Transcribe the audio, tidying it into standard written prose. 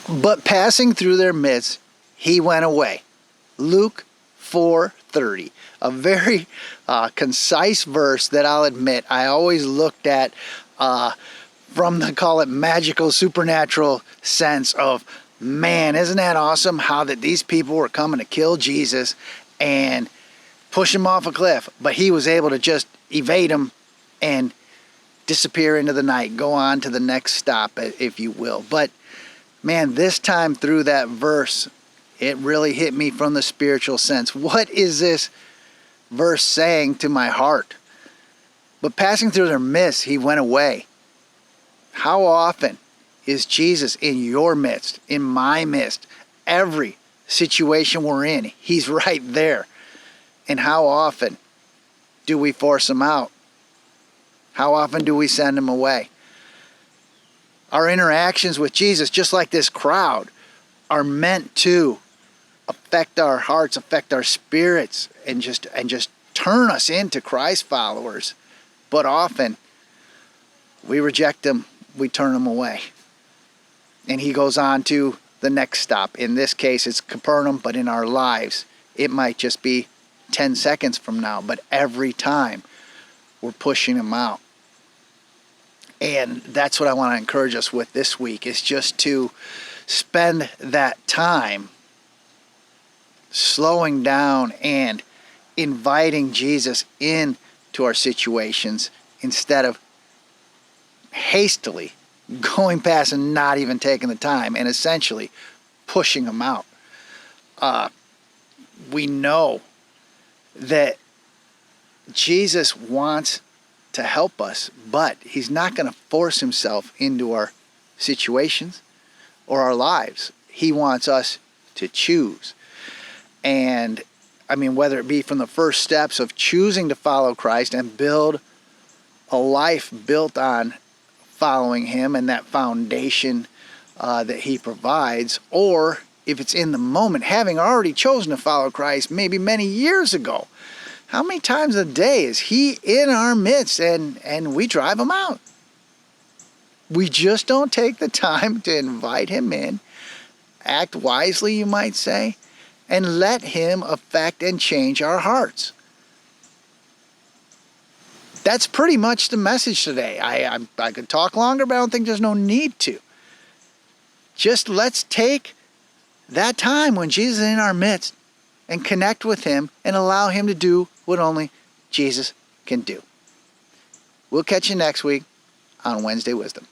But passing through their midst, he went away. Luke 4:30. A very concise verse that I'll admit I always looked at from the, call it, magical, supernatural sense of, man, isn't that awesome how that these people were coming to kill Jesus and push him off a cliff, but he was able to just evade them and disappear into the night, go on to the next stop, if you will. But man, this time through that verse, it really hit me from the spiritual sense. What is this verse saying to my heart? But passing through their midst, he went away. How often is Jesus in your midst, in my midst? Every situation we're in, he's right there. And how often do we force him out? How often do we send him away? Our interactions with Jesus, just like this crowd, are meant to affect our hearts, affect our spirits, and just turn us into Christ followers. But often we reject him, we turn him away. And he goes on to the next stop. In this case, it's Capernaum, but in our lives, it might just be 10 seconds from now. But every time, we're pushing him out. And that's what I want to encourage us with this week, is just to spend that time slowing down and inviting Jesus into our situations instead of hastily going past and not even taking the time and essentially pushing them out. We know that Jesus wants to help us, but he's not going to force himself into our situations or our lives. He wants us to choose. And I mean, whether it be from the first steps of choosing to follow Christ and build a life built on following him and that foundation that he provides, or if it's in the moment, having already chosen to follow Christ maybe many years ago. How many times a day is he in our midst and we drive him out? We just don't take the time to invite him in, act wisely, you might say, and let him affect and change our hearts. That's pretty much the message today. I could talk longer, but I don't think there's no need to. Just let's take that time when Jesus is in our midst and connect with him and allow him to do what only Jesus can do. We'll catch you next week on Wednesday Wisdom.